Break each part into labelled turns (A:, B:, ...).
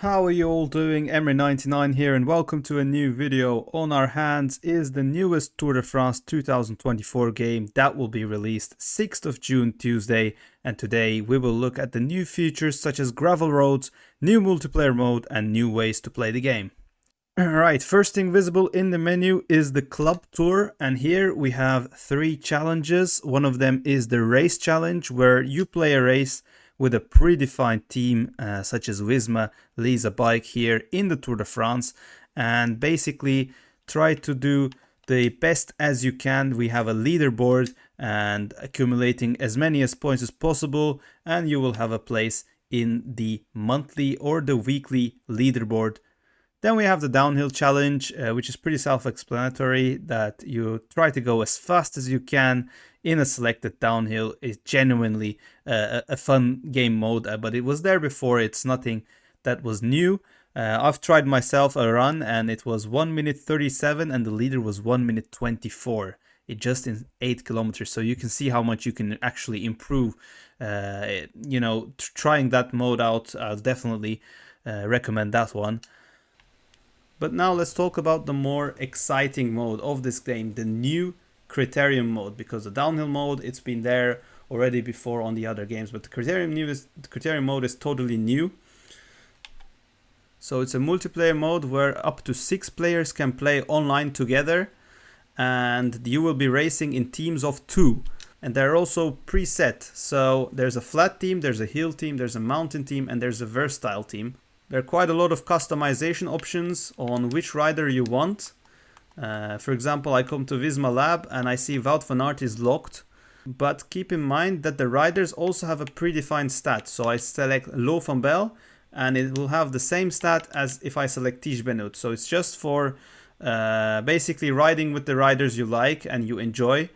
A: How are you all doing? Emery99 here and welcome to a new video. On our hands is the newest Tour de France 2024 game that will be released 6th of June Tuesday, and today we will look at the new features such as gravel roads, new multiplayer mode and new ways to play the game. Alright, first thing visible in the menu is the Club Tour, and here we have 3 challenges. One of them is the Race Challenge, where you play a race with a predefined team such as Visma leads a bike here in the Tour de France, and basically try to do the best as you can. We have a leaderboard and accumulating as many as points as possible, and you will have a place in the monthly or the weekly leaderboard. Then we have the downhill challenge, which is pretty self-explanatory, that you try to go as fast as you can in a selected downhill. It's genuinely a fun game mode, but it was there before. It's nothing that was new. I've tried myself a run and it was 1 minute 37 and the leader was 1 minute 24. It just in 8 kilometers, so you can see how much you can actually improve. Trying that mode out, I'll definitely recommend that one. But now let's talk about the more exciting mode of this game, the new Criterium mode, because the downhill mode, it's been there already before on the other games, but the Criterium mode is totally new. So it's a multiplayer mode where up to 6 players can play online together, and you will be racing in teams of 2. And they're also preset, so there's a flat team, there's a hill team, there's a mountain team, and there's a versatile team. There are quite a lot of customization options on which rider you want. For example, I come to Visma Lab and I see Wout van Aert is locked. But keep in mind that the riders also have a predefined stat. So I select Lo van Bell and it will have the same stat as if I select Tiesj Benoot. So it's just for basically riding with the riders you like and you enjoy.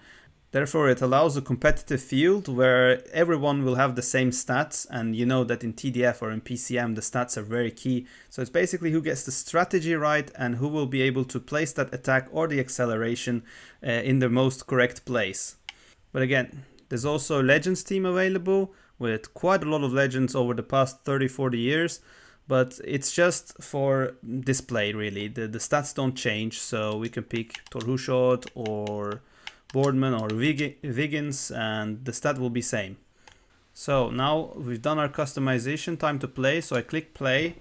A: Therefore, it allows a competitive field where everyone will have the same stats, and you know that in TDF or in PCM the stats are very key. So it's basically who gets the strategy right and who will be able to place that attack or the acceleration in the most correct place. But again, there's also a Legends team available with quite a lot of legends over the past 30-40 years, but it's just for display really. The stats don't change, so we can pick Thor Hushovd or Boardman or Wiggins and the stat will be same. So now we've done our customization, time to play. So I click play.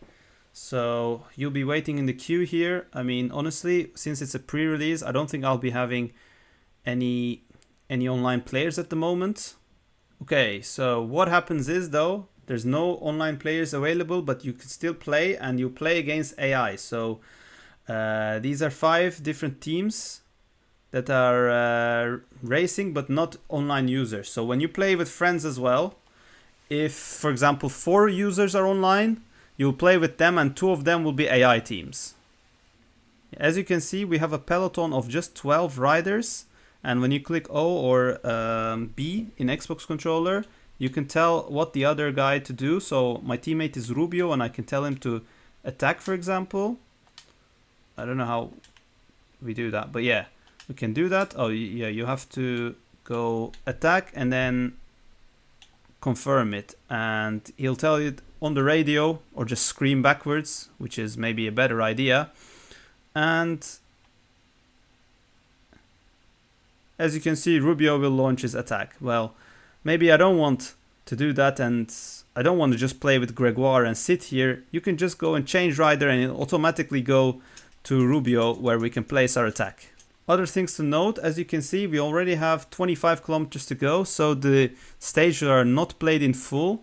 A: So you'll be waiting in the queue here. I mean, honestly, since it's a pre-release, I don't think I'll be having any online players at the moment. Okay, so what happens is though, there's no online players available, but you can still play and you play against AI. So these are 5 different teams that are racing but not online users. So when you play with friends as well, if for example 4 users are online, you'll play with them and 2 of them will be AI teams. As you can see, we have a peloton of just 12 riders, and when you click O or B in Xbox controller, you can tell what the other guy to do. So my teammate is Rubio and I can tell him to attack, for example. I don't know how we do that, but yeah, we can do that. Oh yeah, you have to go attack and then confirm it, and he'll tell you on the radio or just scream backwards, which is maybe a better idea. And as you can see, Rubio will launch his attack. Well, maybe I don't want to do that and I don't want to just play with Gregoire and sit here. You can just go and change rider and it'll automatically go to Rubio where we can place our attack. Other things to note, as you can see, we already have 25 kilometers to go, so the stages are not played in full,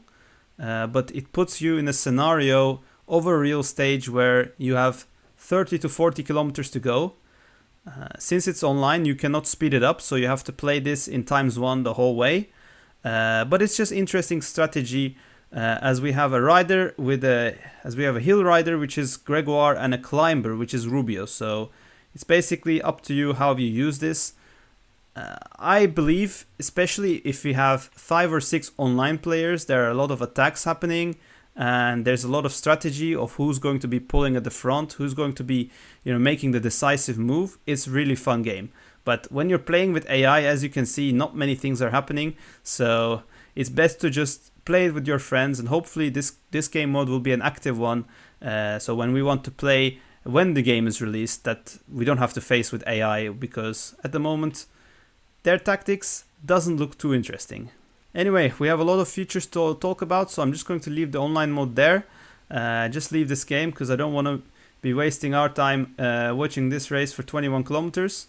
A: but it puts you in a scenario of a real stage where you have 30 to 40 kilometers to go. Since it's online, you cannot speed it up, so you have to play this in ×1 the whole way. But it's just interesting strategy, as we have a hill rider, which is Gregoire, and a climber, which is Rubio. So it's basically up to you how you use this. I believe, especially if we have 5 or 6 online players, there are a lot of attacks happening, and there's a lot of strategy of who's going to be pulling at the front, who's going to be, making the decisive move. It's a really fun game. But when you're playing with AI, as you can see, not many things are happening. So it's best to just play it with your friends, and hopefully this game mode will be an active one, So when we want to play when the game is released, that we don't have to face with AI, because at the moment their tactics doesn't look too interesting. Anyway, we have a lot of features to talk about, so I'm just going to leave the online mode there. Just leave this game because I don't want to be wasting our time watching this race for 21 kilometers.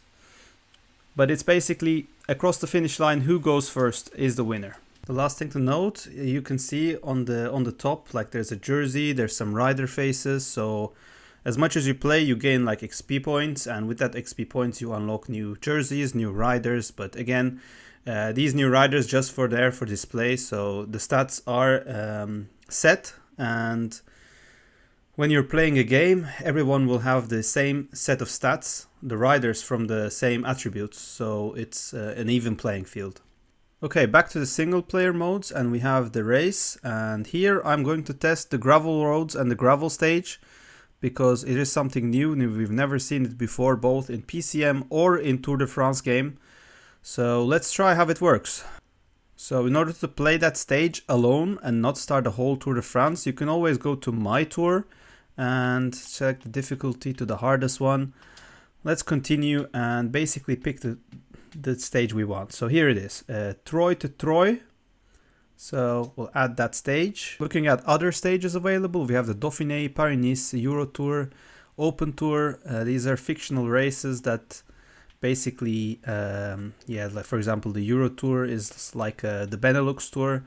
A: But it's basically across the finish line, who goes first is the winner. The last thing to note, you can see on the top, like there's a jersey, there's some rider faces, so as much as you play, you gain like XP points, and with that XP points you unlock new jerseys, new riders. But again, these new riders just for display, so the stats are set, and when you're playing a game, everyone will have the same set of stats, the riders from the same attributes, so it's an even playing field. Okay, back to the single player modes, and we have the race, and here I'm going to test the gravel roads and the gravel stage, because it is something new, we've never seen it before, both in PCM or in Tour de France game. So let's try how it works. So in order to play that stage alone and not start the whole Tour de France, you can always go to My Tour and select the difficulty to the hardest one. Let's continue and basically pick the stage we want. So here it is, Troyes to Troyes. So we'll add that stage. Looking at other stages available, we have the Dauphiné, Paris-Nice, Euro Tour, Open Tour. These are fictional races that basically, like for example, the Euro Tour is like the Benelux Tour.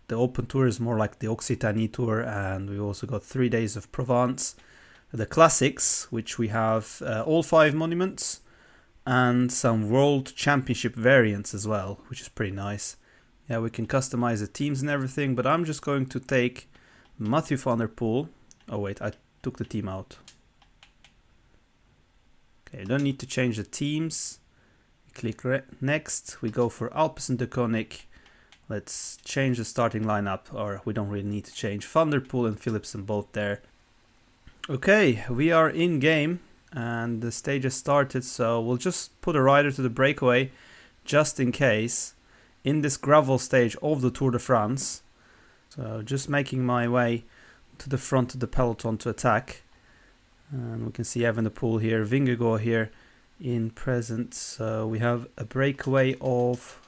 A: The Open Tour is more like the Occitanie Tour, and we also got 3 days of Provence. The Classics, which we have all 5 monuments, and some World Championship variants as well, which is pretty nice. Yeah, we can customize the teams and everything, but I'm just going to take Mathieu van der Poel. Oh wait, I took the team out. Okay, don't need to change the teams. Click next. We go for Alpecin de Koning. Let's change the starting lineup, or we don't really need to change. Van der Poel and Philipsen both there. Okay, we are in game and the stage has started, so we'll just put a rider to the breakaway just in case in this gravel stage of the Tour de France. So just making my way to the front of the peloton to attack. And we can see Evenepoel here, Vingegaard here in present. So we have a breakaway of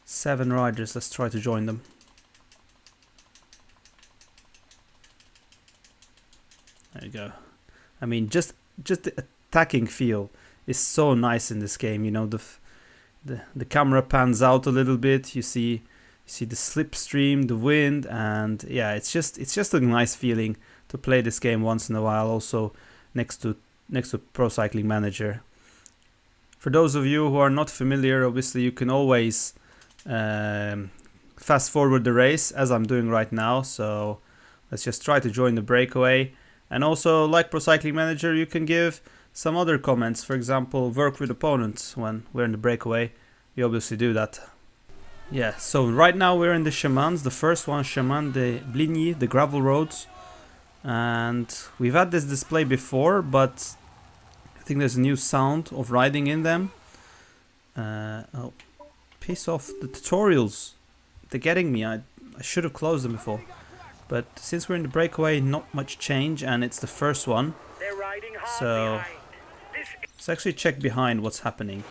A: 7 riders. Let's try to join them. There you go. I mean, just the attacking feel is so nice in this game. You know, the camera pans out a little bit. You see the slipstream, the wind, and yeah, it's just a nice feeling to play this game once in a while. Also next to Pro Cycling Manager. For those of you who are not familiar, obviously you can always fast forward the race as I'm doing right now. So let's just try to join the breakaway. And also, like Pro Cycling Manager, you can give some other comments. For example, work with opponents when we're in the breakaway. We obviously do that. Yeah, so right now we're in the Chemins. The first one, Chemin de Bligny, the gravel roads. And we've had this display before, but I think there's a new sound of riding in them. Oh, piss off, the tutorials. They're getting me. I should have closed them before. But since we're in the breakaway, not much change, and it's the first one. So let's actually check behind what's happening.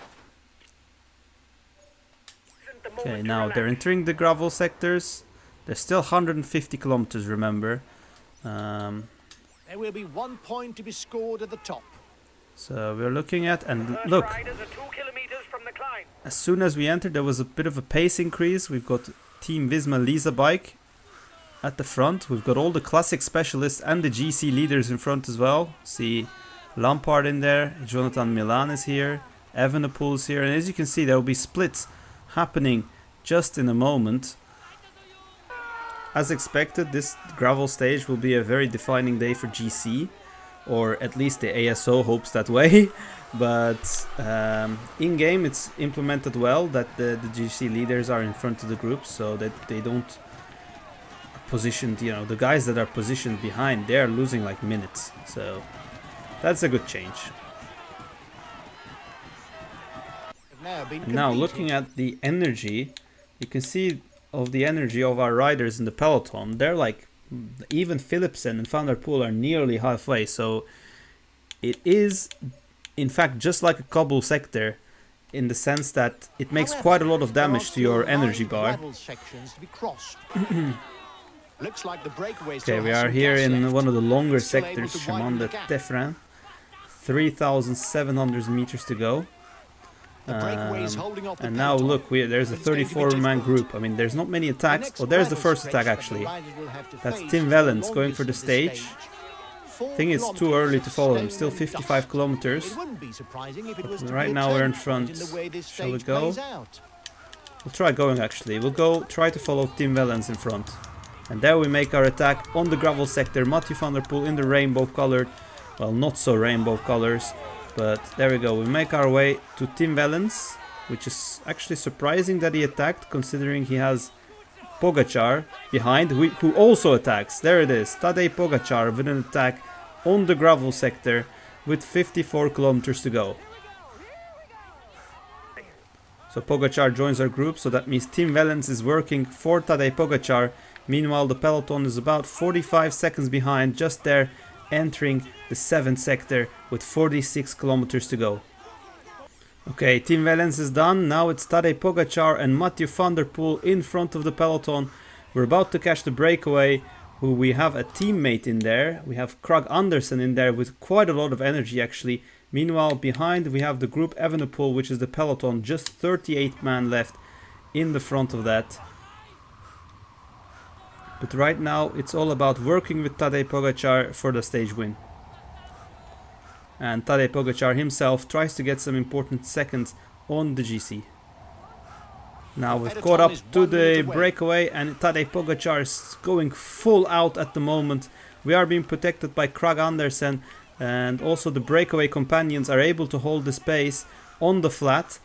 A: Okay, now they're entering the gravel sectors. There's still 150 kilometers, remember.
B: There will be 1 point to be scored at the top.
A: So we're looking at, and look, as soon as we entered, there was a bit of a pace increase. We've got Team Visma Lisa bike at the front. We've got all the classic specialists and the GC leaders in front as well. See Lampard in there, Jonathan Milan is here, Evenepoel is here, and as you can see, there will be splits happening just in a moment. As expected, this gravel stage will be a very defining day for GC, or at least the ASO hopes that way. But in game, it's implemented well that the GC leaders are in front of the group, so that they don't positioned, you know, the guys that are positioned behind, they are losing like minutes, so that's a good change. Now looking at the energy, you can see of the energy of our riders in the peloton, they're like Even Philipsen and Van der Poel are nearly halfway, so it is in fact just like a cobble sector in the sense that it makes quite a lot of damage to your energy bar. Okay, we are here in one of the longer sectors, Chemin de Teffrin. 3,700 meters to go. And now look, there's a 34-man group. I mean, there's not many attacks. Oh, there's the first attack actually. That's Tim Wellens going for the stage. I think it's too early to follow him. Still 55 kilometers. But right now we're in front. Shall we go? We'll try going actually. We'll go try to follow Tim Wellens in front. And there we make our attack on the gravel sector. Mathieu van der Poel in the rainbow colored. Well, not so rainbow colors. But there we go. We make our way to Tim Wellens. Which is actually surprising that he attacked, considering he has Pogačar behind, who also attacks. There it is. Tadej Pogačar with an attack on the gravel sector with 54 kilometers to go. So Pogačar joins our group, so that means Tim Wellens is working for Tadej Pogačar. Meanwhile, the peloton is about 45 seconds behind, just there, entering the 7th sector with 46 kilometers to go. Okay, Tim Wellens is done. Now it's Tadej Pogačar and Mathieu van der Poel in front of the peloton. We're about to catch the breakaway, who we have a teammate in there. We have Krag Andersen in there with quite a lot of energy actually. Meanwhile, behind we have the group Evenepoel, which is the peloton, just 38 man left in the front of that. But right now it's all about working with Tadej Pogačar for the stage win. And Tadej Pogačar himself tries to get some important seconds on the GC. Now we've caught up to the breakaway and Tadej Pogačar is going full out at the moment. We are being protected by Krag Andersen, and also the breakaway companions are able to hold the space on the flat.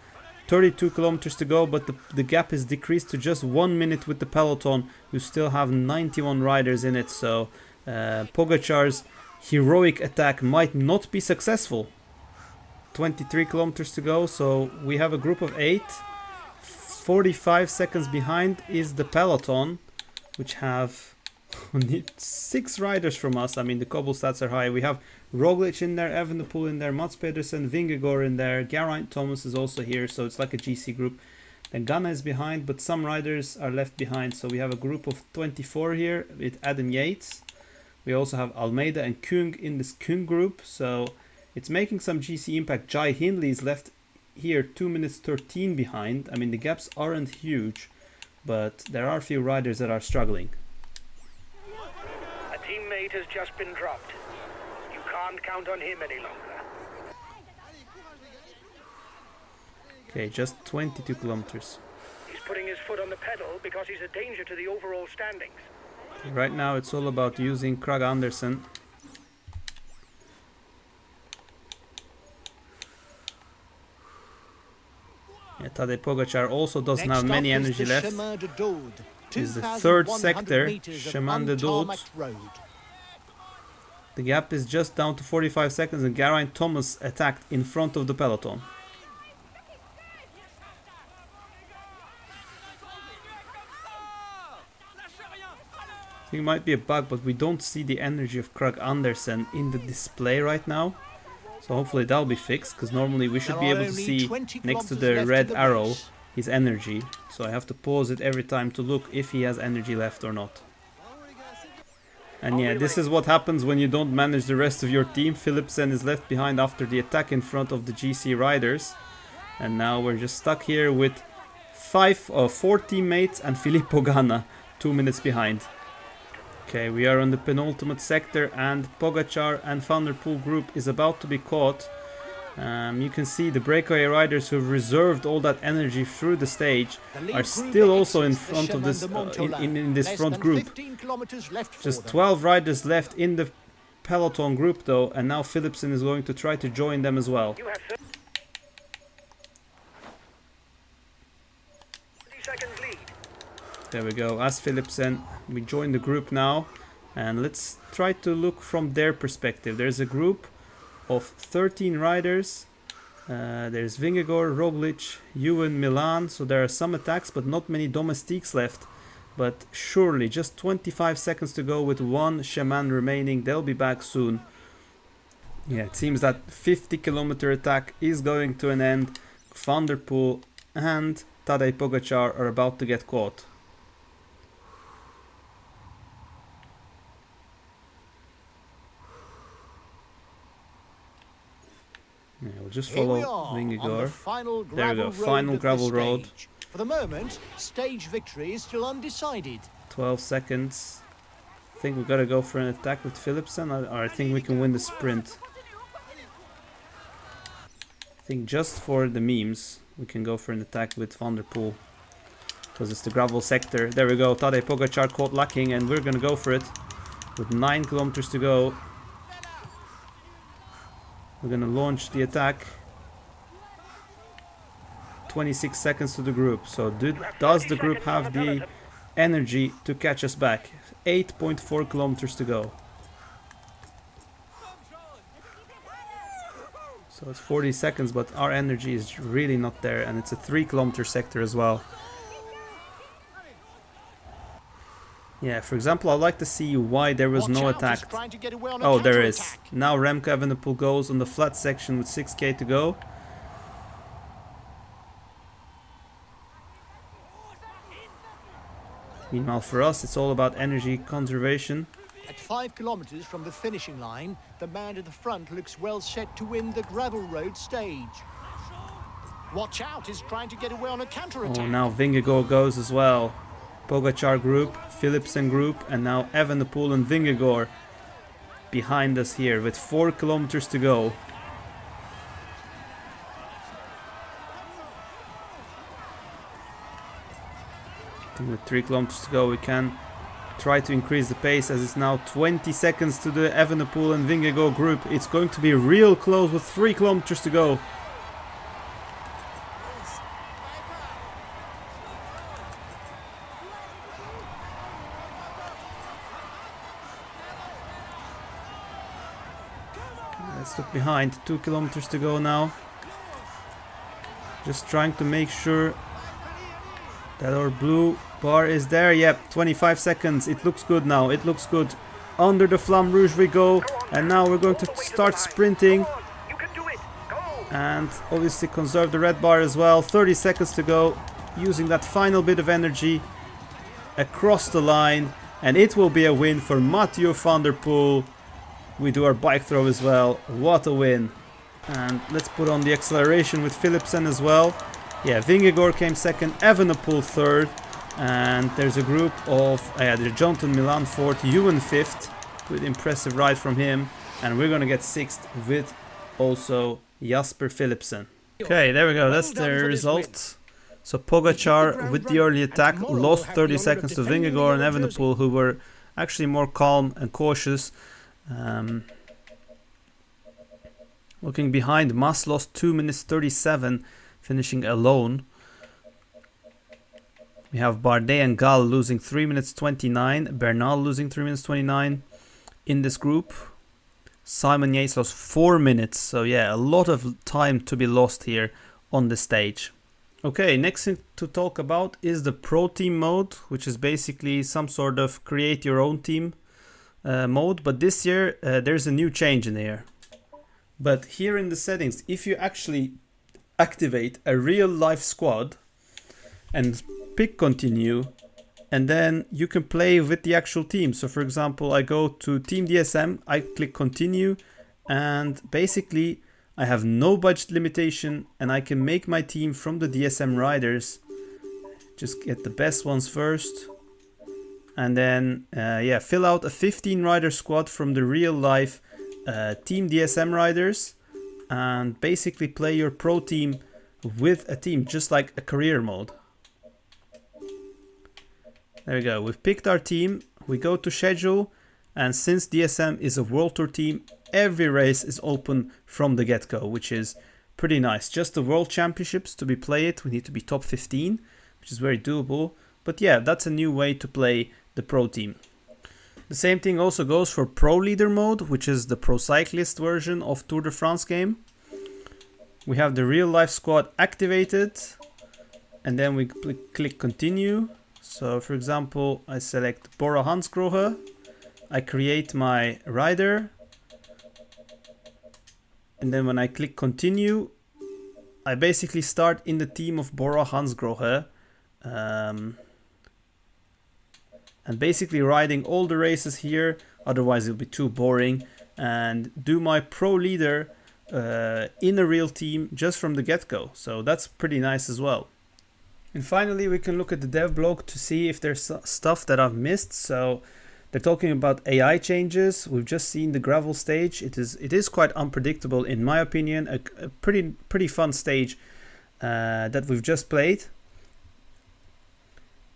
A: 32 kilometers to go, but the gap is decreased to just 1 minute with the peloton, who still have 91 riders in it. So Pogačar's heroic attack might not be successful. 23 kilometers to go, so we have a group of 8. 45 seconds behind is the peloton, which have 6 riders from us. I mean, the cobble stats are high. We have Roglic in there, Evenepoel in there, Mats Pedersen, Vingegaard in there, Geraint Thomas is also here, so it's like a GC group. Then Ghana is behind, but some riders are left behind, so we have a group of 24 here with Adam Yates. We also have Almeida and Kung in this Kung group, so it's making some GC impact. Jai Hindley is left here 2 minutes 13 behind. I mean, the gaps aren't huge, but there are a few riders that are struggling.
C: A teammate has just been dropped. You can't count on him any longer.
A: Okay, just 22 kilometers.
C: He's putting his foot on the pedal because he's a danger to the overall standings.
A: Right now it's all about using Krag Andersen. Yeah, Tadej Pogačar also doesn't have many energy left. This is the 3rd sector, Chemin de Daude. The gap is just down to 45 seconds and Geraint Thomas attacked in front of the peloton. I think it might be a bug, but we don't see the energy of Krag Andersen in the display right now. So hopefully that'll be fixed, because normally we should be able to see next to the red arrow his energy. So I have to pause it every time to look if he has energy left or not. And yeah, this is what happens when you don't manage the rest of your team. Philipsen is left behind after the attack in front of the GC riders. And now we're just stuck here with 4 teammates and Filippo Ganna 2 minutes behind. Okay, we are on the penultimate sector and Pogačar and Van der Poel group is about to be caught. You can see the breakaway riders who've reserved all that energy through the stage are still also in front of this in this front group. Just 12 riders left in the peloton group though, and now Philipsen is going to try to join them as well.
C: 30 seconds lead.
A: There we go, as Philipsen, we join the group now, and let's try to look from their perspective. There's a group of 13 riders. There's Vingegaard, Roglic, Ewan, Milan, so there are some attacks but not many domestiques left. But surely, just 25 seconds to go with one shaman remaining. They'll be back soon. Yeah, it seems that 50-kilometer attack is going to an end. Van der Poel and Tadej Pogačar are about to get caught. Yeah, we'll just follow Vingegaard. There we go, final gravel road.
B: For the moment, stage victory is still undecided.
A: 12 seconds. I think we gotta go for an attack with Philipsen, or I think we can win the sprint. I think just for the memes, we can go for an attack with Van der Poel. Because it's the gravel sector. There we go, Tadej Pogačar caught lacking, and we're gonna go for it. With 9 kilometers to go. We're gonna launch the attack. 26 seconds to the group. So does the group have the energy to catch us back? 8.4 kilometers to go. So it's 40 seconds, but our energy is really not there, and it's a 3-kilometer sector as well. Yeah, for example, I'd like to see why there was no attack. Oh, there is. Now Remco Evenepoel goes on the flat section with 6k to go. Meanwhile, for us, it's all about energy conservation.
B: At 5 kilometers from the finishing line, the man at the front looks well set to win the gravel road stage. Watch out, he's trying to get away on a counter-attack.
A: Oh, now Vingegaard goes as well. Pogačar group, Philipsen group, and now Evenepoel and Vingegaard behind us here with 4 kilometers to go. I think with 3 kilometers to go we can try to increase the pace, as it's now 20 seconds to the Evenepoel and Vingegaard group. It's going to be real close with 3 kilometers to go. Let's look behind. 2 kilometers to go now. Just trying to make sure that our blue bar is there. Yep, 25 seconds. It looks good now. It looks good. Under the Flamme Rouge we go. And now we're going to start sprinting. And obviously conserve the red bar as well. 30 seconds to go. Using that final bit of energy across the line. And it will be a win for Mathieu van der Poel. We do our bike throw as well. What a win. And let's put on the acceleration with Philipsen as well. Yeah, Vingegaard came second, Evenepoel third, and there's a group of there's Jonathan Milan fourth, Ewan fifth, with impressive ride from him, and we're gonna get sixth with also Jasper Philipsen. Okay, there we go. That's the result. So Pogačar with the early attack lost 30 seconds to Vingegaard and Evenepoel, who were actually more calm and cautious. Looking behind, Mas lost 2 minutes 37. Finishing alone. We have Bardet and Gall losing 3 minutes 29. Bernal losing 3 minutes 29 in this group. Simon Yates lost 4 minutes. So yeah, a lot of time to be lost here on the stage. Okay, next thing to talk about is the Pro Team mode, which is basically some sort of create your own team mode. But this year there's a new change in here. But here in the settings, if you actually activate a real life squad and pick continue, and then you can play with the actual team. So for example, I go to Team DSM, I click continue, and basically I have no budget limitation and I can make my team from the DSM riders. Just get the best ones first, and then yeah, fill out a 15 rider squad from the real life Team DSM riders, and basically play your pro team with a team, just like a career mode. There we go. We've picked our team. We go to schedule, and since DSM is a World Tour team, every race is open from the get-go, which is pretty nice. Just the World Championships to be played, we need to be top 15, which is very doable. But yeah, that's a new way to play the pro team. The same thing also goes for Pro Leader mode, which is the Pro Cyclist version of Tour de France game. We have the real life squad activated, and then we click continue. So for example, I select Bora Hansgrohe, I create my rider, and then when I click continue, I basically start in the team of Bora Hansgrohe, and basically riding all the races here, otherwise it'll be too boring, and do my pro leader in a real team just from the get-go. So that's pretty nice as well. And finally, we can look at the dev blog to see if there's stuff that I've missed. So they're talking about AI changes. We've just seen the gravel stage. It is quite unpredictable in my opinion. A pretty fun stage that we've just played.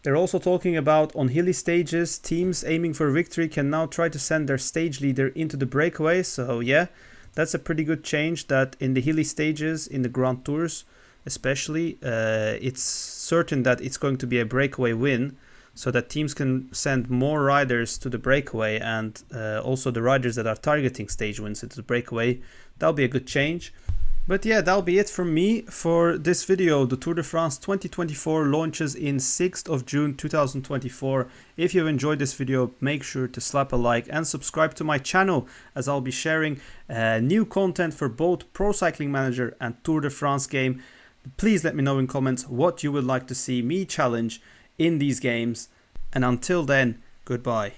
A: They're also talking about on hilly stages, teams aiming for victory can now try to send their stage leader into the breakaway. So yeah, that's a pretty good change, that in the hilly stages, in the Grand Tours especially, it's certain that it's going to be a breakaway win, so that teams can send more riders to the breakaway, and also the riders that are targeting stage wins into the breakaway. That'll be a good change. But yeah, that'll be it from me for this video. The Tour de France 2024 launches in 6th of June 2024. If you've enjoyed this video, make sure to slap a like and subscribe to my channel, as I'll be sharing new content for both Pro Cycling Manager and Tour de France game. Please let me know in comments what you would like to see me challenge in these games. And until then, goodbye.